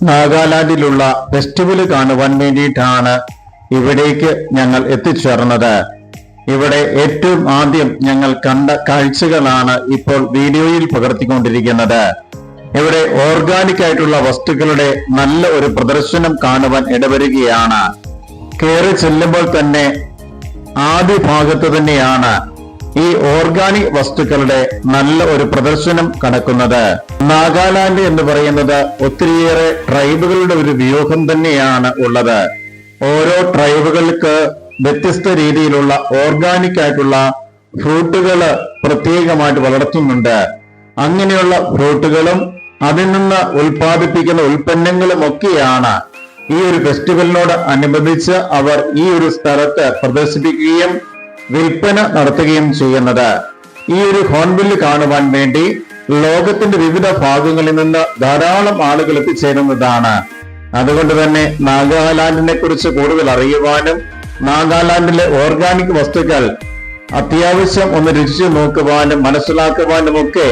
നാഗാലാൻഡിലുള്ള festival കാണുവാൻ വേണ്ടിയിട്ടാണ് ഇവിടേക്ക് ഞങ്ങൾ എത്തിച്ചേർന്നത്. ഇവിടെ ഏറ്റവും ആദ്യം ഞങ്ങൾ കണ്ട കാഴ്ചകളാണ് ഇപ്പോൾ വീഡിയോയിൽ പകർത്തിക്കൊണ്ടിരിക്കുന്നത്. ഇവിടെ ഓർഗാനിക് ആയിട്ടുള്ള വസ്തുക്കളുടെ നല്ല ഒരു പ്രദർശനം കാണുവാൻ ഇടവരികയാണ്. കയറി ചെല്ലുമ്പോൾ തന്നെ ആദ്യ ഭാഗത്ത് തന്നെയാണ് ഈ ഓർഗാനിക് വസ്തുക്കളുടെ നല്ല ഒരു പ്രദർശനം നടക്കുന്നത്. നാഗാലാൻഡ് എന്ന് പറയുന്നത് ഒത്തിരിയേറെ ട്രൈബുകളുടെ ഒരു വ്യൂഹം തന്നെയാണ് ഉള്ളത്. ഓരോ ട്രൈബുകൾക്ക് വ്യത്യസ്ത രീതിയിലുള്ള ഓർഗാനിക് ആയിട്ടുള്ള ഫ്രൂട്ടുകൾ പ്രത്യേകമായിട്ട് വളർത്തുന്നുണ്ട്. അങ്ങനെയുള്ള ഫ്രൂട്ടുകളും അതിൽ നിന്ന് ഉൽപ്പാദിപ്പിക്കുന്ന ഉൽപ്പന്നങ്ങളും ഒക്കെയാണ് ഈ ഒരു ഫെസ്റ്റിവലിനോട് അനുബന്ധിച്ച് അവർ ഈ ഒരു സ്ഥലത്ത് പ്രദർശിപ്പിക്കുകയും വിൽപ്പന നടത്തുകയും ചെയ്യുന്നത്. ഈ ഒരു ഹോൺബില്ല് കാണുവാൻ വേണ്ടി ലോകത്തിന്റെ വിവിധ ഭാഗങ്ങളിൽ നിന്ന് ധാരാളം ആളുകൾ എത്തിച്ചേരുന്നതാണ്. അതുകൊണ്ട് തന്നെ നാഗാലാൻഡിനെ കുറിച്ച് കൂടുതൽ അറിയുവാനും നാഗാലാൻഡിലെ ഓർഗാനിക് വസ്തുക്കൾ അത്യാവശ്യം ഒന്ന് രുചിച്ചു നോക്കുവാനും മനസ്സിലാക്കുവാനും ഒക്കെ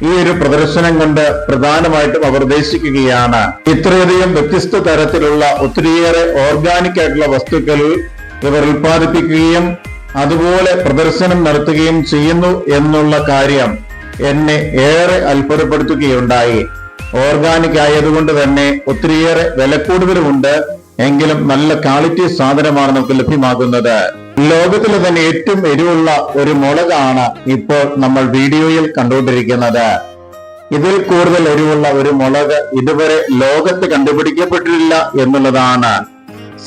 ഈ ഒരു പ്രദർശനം കൊണ്ട് പ്രധാനമായിട്ടും അവർ ഉദ്ദേശിക്കുകയാണ്. ഇത്രയധികം വ്യത്യസ്ത തരത്തിലുള്ള ഒത്തിരിയേറെ ഓർഗാനിക് ആയിട്ടുള്ള വസ്തുക്കൾ ഇവർ ഉൽപ്പാദിപ്പിക്കുകയും അതുപോലെ പ്രദർശനം നടത്തുകയും ചെയ്യുന്നു എന്നുള്ള കാര്യം എന്നെ ഏറെ അത്ഭുതപ്പെടുത്തുകയുണ്ടായി. ഓർഗാനിക് ആയതുകൊണ്ട് തന്നെ ഒത്തിരിയേറെ വില കൂടുതലുമുണ്ട്, എങ്കിലും നല്ല ക്വാളിറ്റി സാധനമാണ് നമുക്ക് ലഭ്യമാകുന്നത്. ലോകത്തിലെ തന്നെ ഏറ്റവും എരിവുള്ള ഒരു മുളകാണ് ഇപ്പോൾ നമ്മൾ വീഡിയോയിൽ കണ്ടുകൊണ്ടിരിക്കുന്നത്. ഇതിൽ കൂടുതൽ എരിവുള്ള ഒരു മുളക് ഇതുവരെ ലോകത്ത് കണ്ടുപിടിക്കപ്പെട്ടിട്ടില്ല എന്നുള്ളതാണ്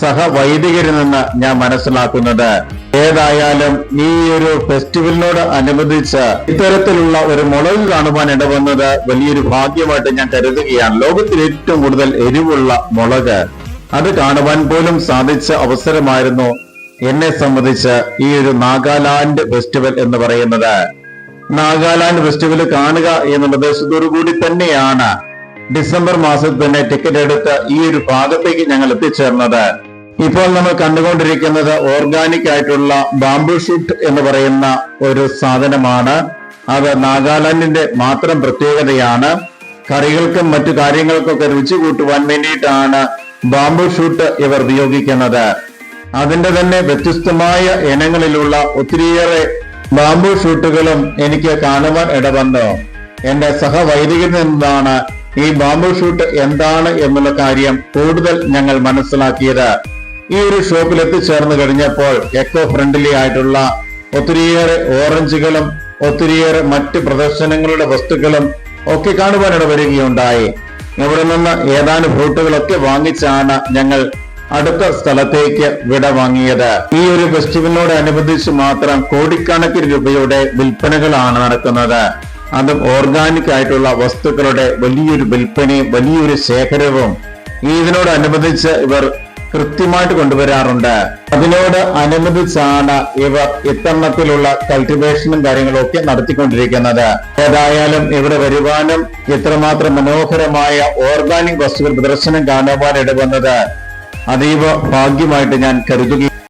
സഹവൈദികരിൽ നിന്ന് ഞാൻ മനസ്സിലാക്കുന്നത്. ഏതായാലും ഈ ഒരു ഫെസ്റ്റിവലിനോട് അനുബന്ധിച്ച് ഇത്തരത്തിലുള്ള ഒരു മുളക് കാണുവാൻ ഇടവന്നത് വലിയൊരു ഭാഗ്യമായിട്ട് ഞാൻ കരുതുകയാണ്. ലോകത്തിൽ ഏറ്റവും കൂടുതൽ എരിവുള്ള മുളക് അത് കാണുവാൻ പോലും സാധിച്ച അവസരമായിരുന്നു എന്നെ സംബന്ധിച്ച് ഈ ഒരു നാഗാലാൻഡ് ഫെസ്റ്റിവൽ എന്ന് പറയുന്നത്. നാഗാലാൻഡ് ഫെസ്റ്റിവൽ കാണുക എന്നുള്ള ഉദ്ദേശത്തോടു കൂടി തന്നെയാണ് ഡിസംബർ മാസത്തിൽ തന്നെ ടിക്കറ്റ് എടുത്ത് ഈ ഒരു ഭാഗത്തേക്ക് ഞങ്ങൾ എത്തിച്ചേർന്നത്. ഇപ്പോൾ നമ്മൾ കണ്ടുകൊണ്ടിരിക്കുന്നത് ഓർഗാനിക് ആയിട്ടുള്ള ബാംബു ഷൂട്ട് എന്ന് പറയുന്ന ഒരു സാധനമാണ്. അത് നാഗാലാൻഡിന്റെ മാത്രം പ്രത്യേകതയാണ്. കറികൾക്കും മറ്റു കാര്യങ്ങൾക്കൊക്കെ രുചി കൂട്ടുവാൻ വേണ്ടിയിട്ടാണ് ബാംബു ഷൂട്ട് ഇവർ ഉപയോഗിക്കുന്നത്. അതിന്റെ തന്നെ വ്യത്യസ്തമായ ഇനങ്ങളിലുള്ള ഒത്തിരിയേറെ ബാംബു ഷൂട്ടുകളും എനിക്ക് കാണുവാൻ ഇടവന്നു. എന്റെ സഹവൈദികരിൽ നിന്നാണ് ഈ ബാംബു ഷൂട്ട് എന്താണ് എന്നുള്ള കാര്യം കൂടുതൽ ഞങ്ങൾ മനസ്സിലാക്കിയത്. ഈ ഒരു ഷോപ്പിൽ എത്തിച്ചേർന്ന് കഴിഞ്ഞപ്പോൾ എക്കോ ഫ്രണ്ട്ലി ആയിട്ടുള്ള ഒത്തിരിയേറെ ഓറഞ്ചുകളും ഒത്തിരിയേറെ മറ്റ് പ്രദർശനങ്ങളുടെ വസ്തുക്കളും ഒക്കെ കാണുവാനിട വരികയുണ്ടായി. ഇവിടെ നിന്ന് ഏതാനും ഫ്രൂട്ടുകളൊക്കെ വാങ്ങിച്ചാണ് ഞങ്ങൾ അടുത്ത സ്ഥലത്തേക്ക് വിട വാങ്ങിയത്. ഈ ഒരു ഫെസ്റ്റിവലിനോട് അനുബന്ധിച്ച് മാത്രം കോടിക്കണക്കിന് രൂപയുടെ വിൽപ്പനകളാണ് നടക്കുന്നത്. അതും ഓർഗാനിക് ആയിട്ടുള്ള വസ്തുക്കളുടെ വലിയൊരു വിൽപ്പനയും വലിയൊരു ശേഖരവും ഇതിനോടനുബന്ധിച്ച് ഇവർ കൃത്യമായിട്ട് കൊണ്ടുവരാറുണ്ട്. അതിനോട് അനുബന്ധിച്ചാണ് ഇവർ ഇത്തരണത്തിലുള്ള കൾട്ടിവേഷനും കാര്യങ്ങളും ഒക്കെ നടത്തിക്കൊണ്ടിരിക്കുന്നത്. ഏതായാലും ഇവിടെ വരുവാനും ഇത്രമാത്രം മനോഹരമായ ഓർഗാനിക് വസ്തുക്കൾ പ്രദർശനം കാണുവാൻ ഇടവന്നത് അതീവ ഭാഗ്യമായിട്ട് ഞാൻ കരുതുകയും